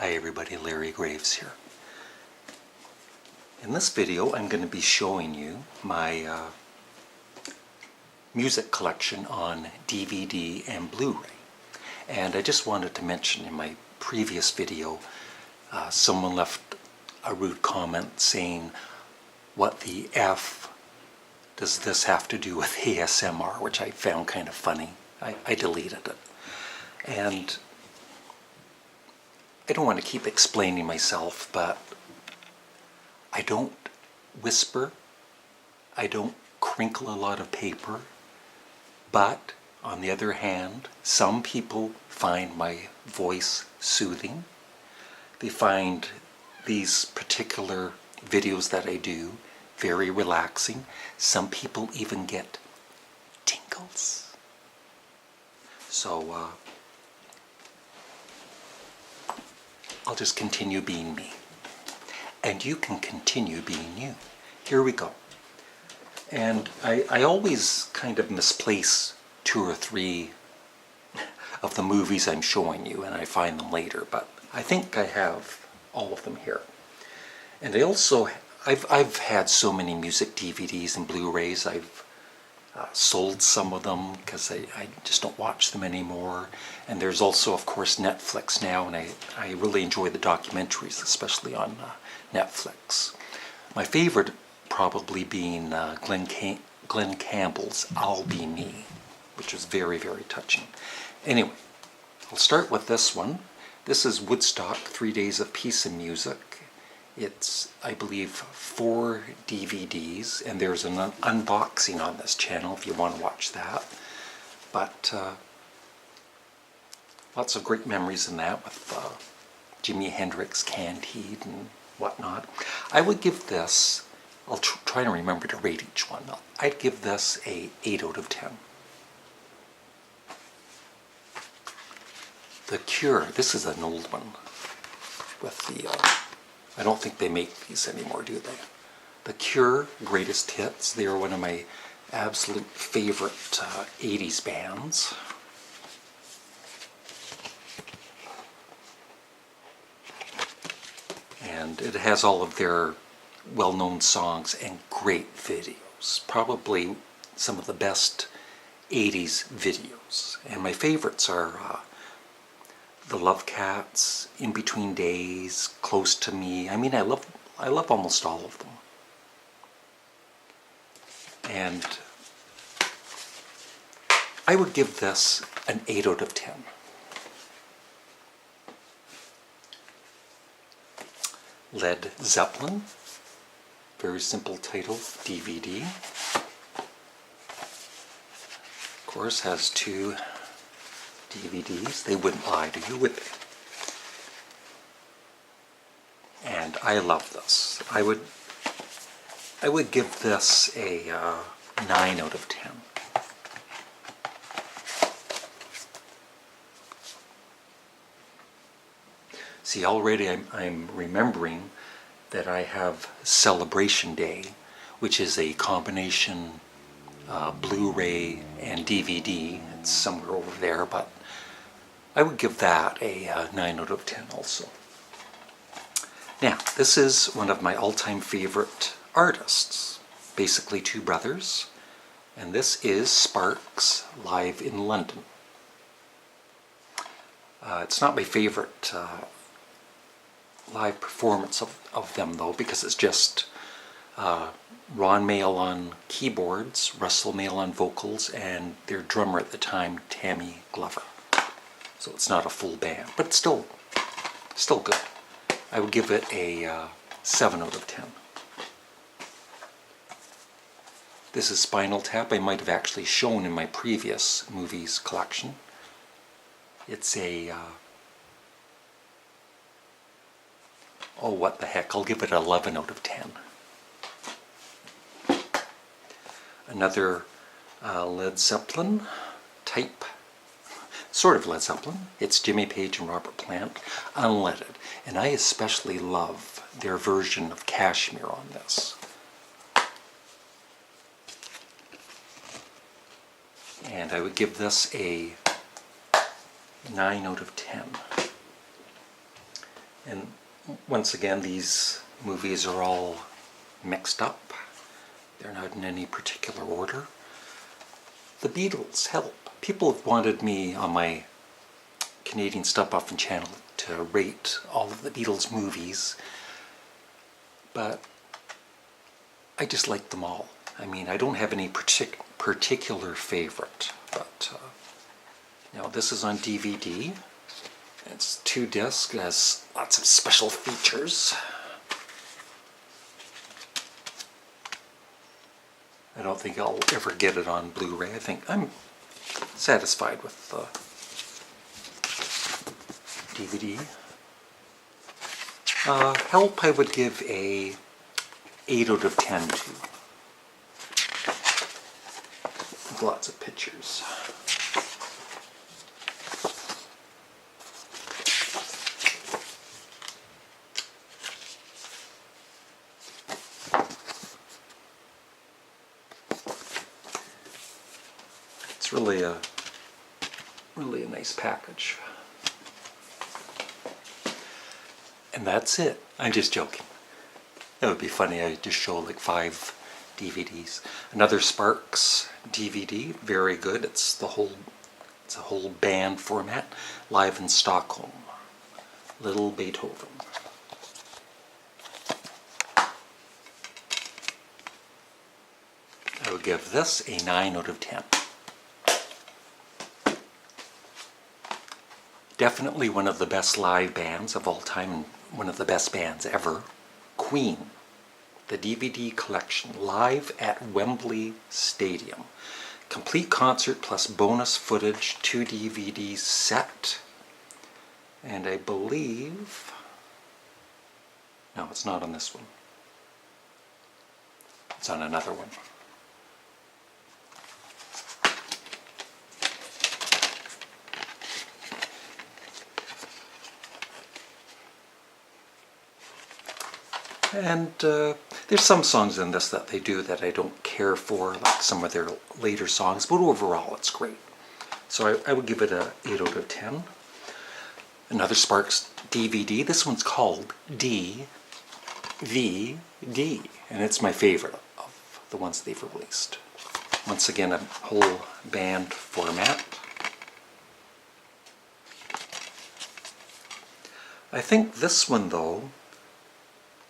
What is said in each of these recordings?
Hi everybody, Larry Graves here. In this video I'm going to be showing you my music collection on DVD and Blu-ray. And I just wanted to mention in my previous video someone left a rude comment saying, what the F does this have to do with ASMR, which I found kind of funny. I deleted it. And I don't want to keep explaining myself, but I don't whisper, I don't crinkle a lot of paper, but on the other hand, some people find my voice soothing. They find these particular videos that I do very relaxing. Some people even get tingles. So I'll just continue being me. And you can continue being you. Here we go. And I always kind of misplace 2 or 3 of the movies I'm showing you, and I find them later, but I think I have all of them here. And I also, I've had so many music DVDs and Blu-rays. I've sold some of them because I just don't watch them anymore. And there's also, of course, Netflix now, and I really enjoy the documentaries, especially on Netflix. My favorite probably being Glenn Campbell's I'll Be Me, which was very, very touching. Anyway, I'll start with this one. This is Woodstock, 3 Days of Peace and Music. It's, I believe, 4 DVDs, and there's an unboxing on this channel if you want to watch that. But lots of great memories in that with Jimi Hendrix, Candide, and whatnot. I would give this, I'll try to remember to rate each one. I'd give this a 8 out of 10. The Cure, this is an old one with the, I don't think they make these anymore, do they? The Cure, Greatest Hits, they are one of my absolute favorite 80s bands. And it has all of their well-known songs and great videos. Probably some of the best 80s videos. And my favorites are The Love Cats, In Between Days, Close to Me. I mean, I love almost all of them. And I would give this an 8 out of 10. Led Zeppelin, very simple title, DVD. Of course, has 2 DVDs. They wouldn't lie to you, would they? And I love this. I would give this a 9 out of 10. See, already I'm remembering that I have Celebration Day, which is a combination Blu-ray and DVD. It's somewhere over there, but I would give that a 9 out of 10 also. Now, this is one of my all-time favorite artists, basically 2 brothers, and this is Sparks live in London. It's not my favorite live performance of them, though, because it's just Ron Mael on keyboards, Russell Mael on vocals, and their drummer at the time, Tammy Glover. So it's not a full band, but it's still good. I would give it a 7 out of 10. This is Spinal Tap. I might have actually shown in my previous movies collection. It's a oh, what the heck, I'll give it 11 out of 10. Another Led Zeppelin type, sort of Led Zeppelin. It's Jimmy Page and Robert Plant, unleaded. And I especially love their version of Kashmir on this. And I would give this a 9 out of 10. And once again, these movies are all mixed up. They're not in any particular order. The Beatles, Help. People have wanted me on my Canadian Studmuffin channel to rate all of the Beatles movies, but I just like them all. I mean, I don't have any particular favorite, but this is on DVD. It's 2 discs, it has lots of special features. I don't think I'll ever get it on Blu-ray. I think I'm satisfied with the DVD. Help I would give a 8 out of 10 to. Lots of pictures. It's really a nice package. And that's it. I'm just joking. That would be funny. I just show like 5 DVDs. Another Sparks DVD, very good. It's a whole band format, live in Stockholm. Little Beethoven. I would give this a 9 out of 10. Definitely one of the best live bands of all time, and one of the best bands ever. Queen. The DVD collection, live at Wembley Stadium. Complete concert plus bonus footage, 2 DVD set. And I believe... No, it's not on this one. It's on another one. And there's some songs in this that they do that I don't care for, like some of their later songs, but overall it's great. So I would give it a 8 out of 10. Another Sparks DVD. This one's called DVD, and it's my favorite of the ones they've released. Once again, a whole band format. I think this one, though,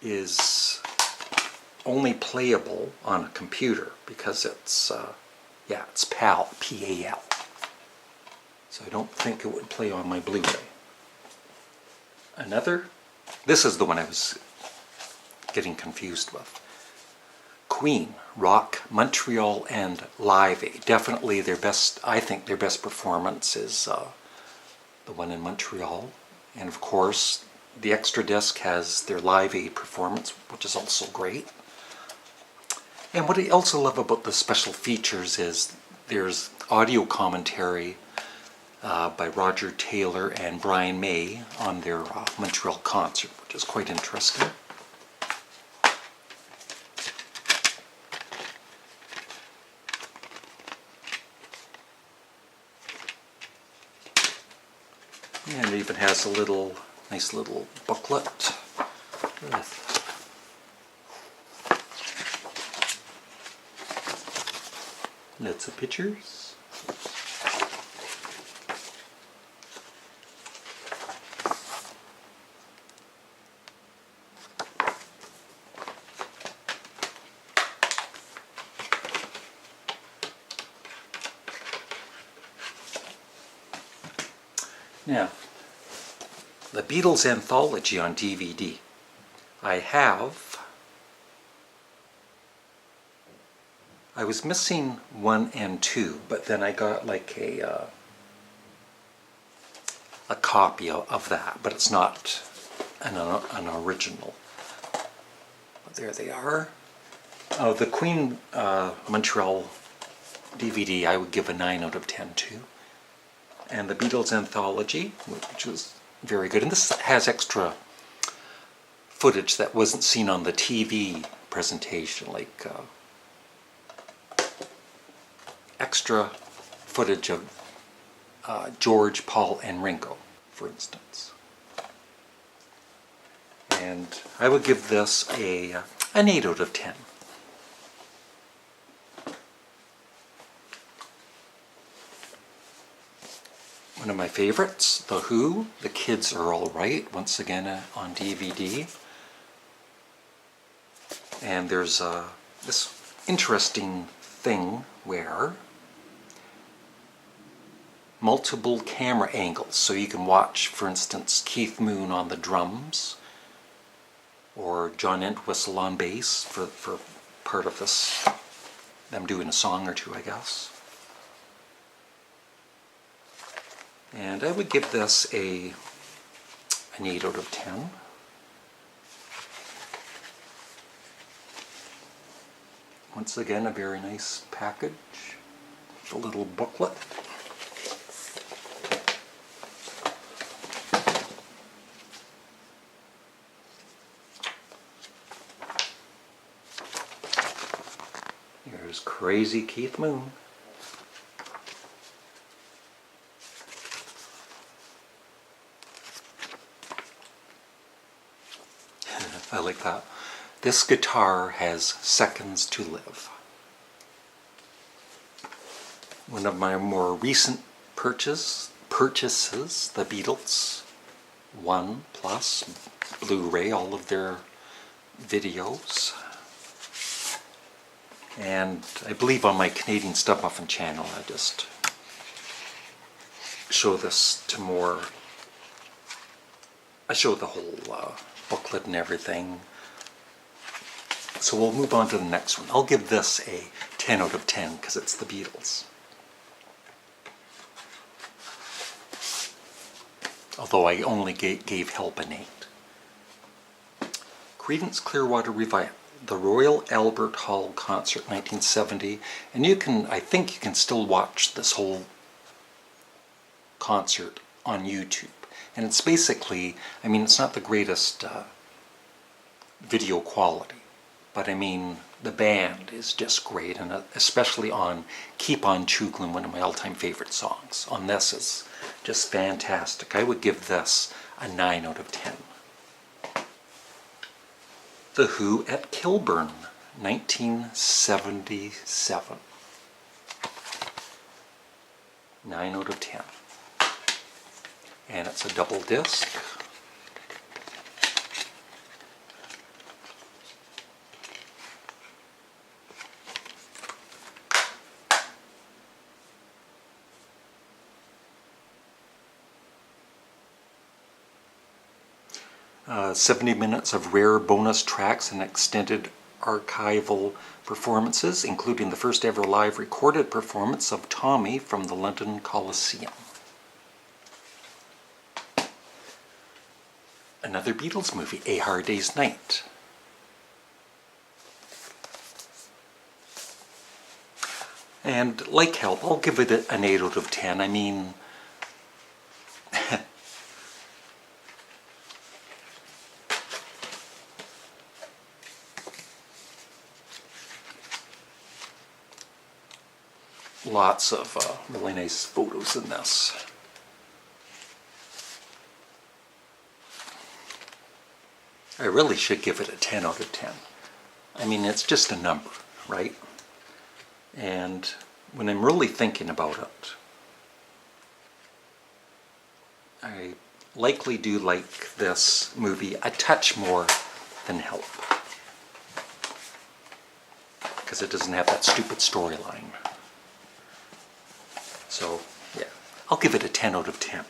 is only playable on a computer because it's PAL, P-A-L. So I don't think it would play on my Blu-ray. This is the one I was getting confused with. Queen, Rock, Montreal, and Live Aid. Definitely I think their best performance is the one in Montreal. And of course, the extra disc has their Live Aid performance, which is also great. And what I also love about the special features is there's audio commentary by Roger Taylor and Brian May on their Montreal concert, which is quite interesting. And it even has a nice little booklet with lots of pictures. Now, the Beatles Anthology on DVD. I was missing 1 and 2, but then I got like a copy of that, but it's not an original. But there they are. Oh, the Queen Montreal DVD I would give a 9 out of 10 to. And the Beatles Anthology, which was very good. And this has extra footage that wasn't seen on the TV presentation, like extra footage of George, Paul, and Ringo, for instance. And I would give this an 8 out of 10. One of my favorites, The Who, The Kids Are Alright, once again on DVD. And there's this interesting thing where multiple camera angles, so you can watch, for instance, Keith Moon on the drums, or John Entwistle on bass for part of this, them doing a song or two, I guess. And I would give this an 8 out of 10. Once again, a very nice package, a little booklet. Here's Crazy Keith Moon. I like that. This guitar has seconds to live. One of my more recent purchases, the Beatles 1 Plus Blu-ray, all of their videos. And I believe on my Canadian Studmuffin channel I just show this to more, I show the whole booklet and everything. So we'll move on to the next one. I'll give this a 10 out of 10 because it's the Beatles. Although I only gave Help an 8. Creedence Clearwater Revival, the Royal Albert Hall concert 1970, and I think you can still watch this whole concert on YouTube. And it's basically, I mean, it's not the greatest video quality, but I mean, the band is just great, and especially on Keep On Chooglin', one of my all-time favorite songs. On this is just fantastic. I would give this a 9 out of 10. The Who at Kilburn, 1977. 9 out of 10. And it's a double disc. Uh, 70 minutes of rare bonus tracks and extended archival performances, including the first ever live recorded performance of Tommy from the London Coliseum. Another Beatles movie, A Hard Day's Night. And like Help, I'll give it an 8 out of 10. I mean, lots of really nice photos in this. I really should give it a 10 out of 10. I mean, it's just a number, right? And when I'm really thinking about it, I likely do like this movie a touch more than Help, because it doesn't have that stupid storyline. So, yeah, I'll give it a 10 out of 10.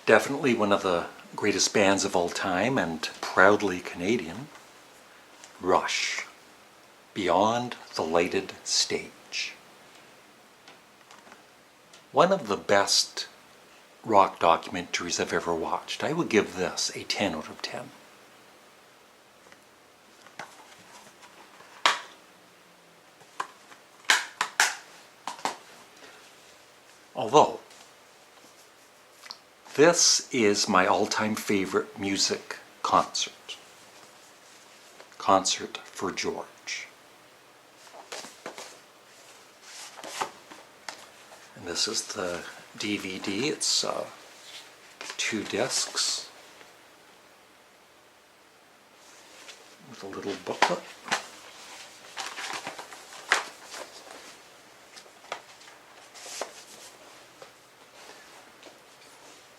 Definitely one of the greatest bands of all time, and proudly Canadian, Rush, Beyond the Lighted Stage. One of the best rock documentaries I've ever watched. I would give this a 10 out of 10. Although, this is my all-time favorite music concert. Concert for George. This is the DVD. It's 2 discs with a little booklet.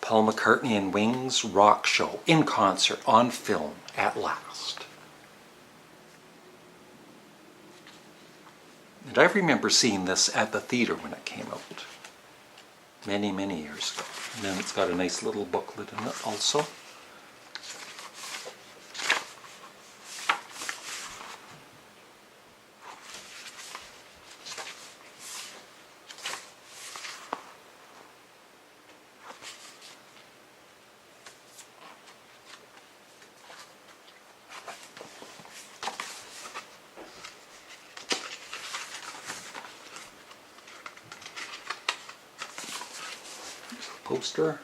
Paul McCartney and Wings rock show in concert on film at last. And I remember seeing this at the theater when it came out many, many years ago. And then it's got a nice little booklet in it also. Poster.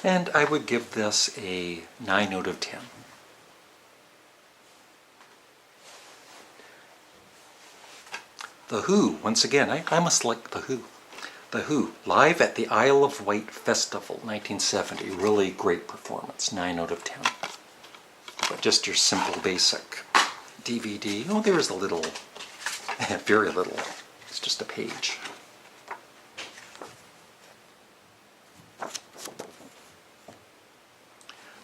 And I would give this a 9 out of 10. The Who, once again, I must like The Who. The Who, live at the Isle of Wight Festival, 1970. Really great performance, 9 out of 10. But just your simple basic DVD. Oh, there is a little, very little. It's just a page.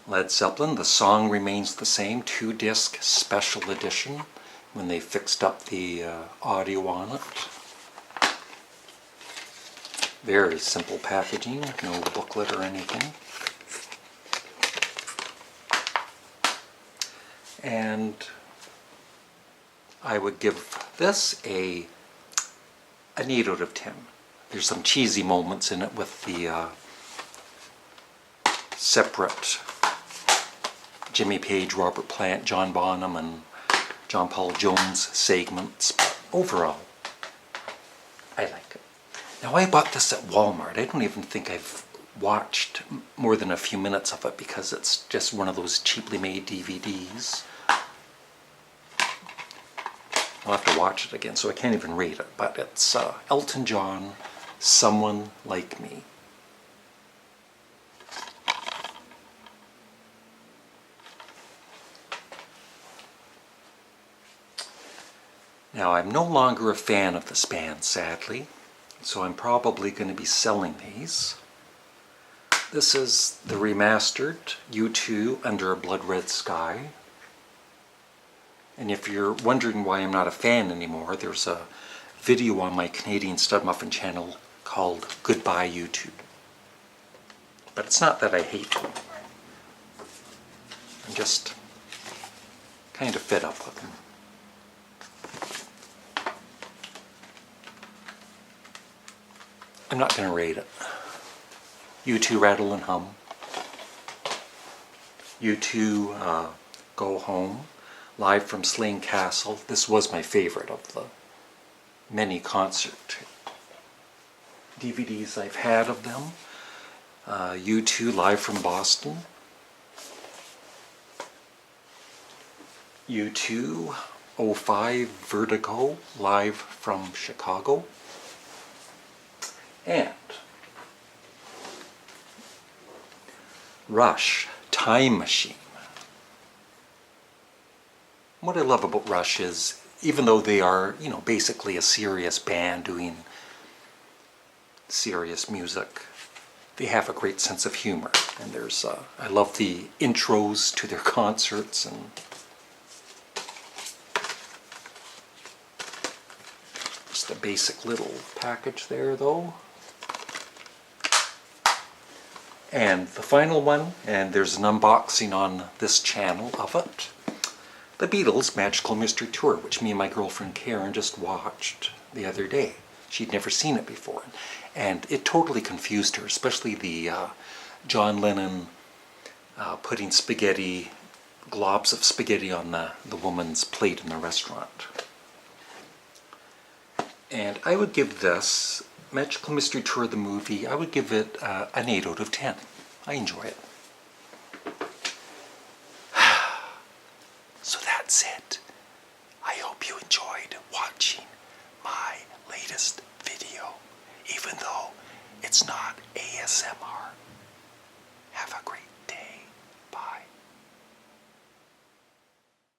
Led Zeppelin, the song remains the same, 2-disc special edition when they fixed up the audio on it. Very simple packaging, no booklet or anything. And I would give this an 8 out of 10. There's some cheesy moments in it with the separate Jimmy Page, Robert Plant, John Bonham, and John Paul Jones segments. But overall, I like it. Now, I bought this at Walmart. I don't even think I've watched more than a few minutes of it because it's just one of those cheaply made DVDs. I'll have to watch it again, so I can't even rate it. But it's Elton John, Someone Like Me. Now, I'm no longer a fan of this band, sadly, so I'm probably going to be selling these. This is the remastered U2 Under a Blood Red Sky. And if you're wondering why I'm not a fan anymore, there's a video on my Canadian Studmuffin channel called Goodbye U2. But it's not that I hate them. I'm just kind of fed up with them. I'm not going to rate it. U2 Rattle and Hum. U2 Go Home. Live from Slane Castle. This was my favorite of the many concert DVDs I've had of them. U2 Live from Boston. U2 05 Vertigo Live from Chicago. And Rush Time Machine. What I love about Rush is, even though they are, basically a serious band doing serious music, they have a great sense of humor. And there's, I love the intros to their concerts, and just a basic little package there, though. And the final one, and there's an unboxing on this channel of it. The Beatles Magical Mystery Tour, which me and my girlfriend Karen just watched the other day. She'd never seen it before. And it totally confused her, especially the John Lennon putting globs of spaghetti on the woman's plate in the restaurant. And I would give this, Magical Mystery Tour, the movie, I would give it an 8 out of 10. I enjoy it. that's it. I hope you enjoyed watching my latest video, even though it's not ASMR.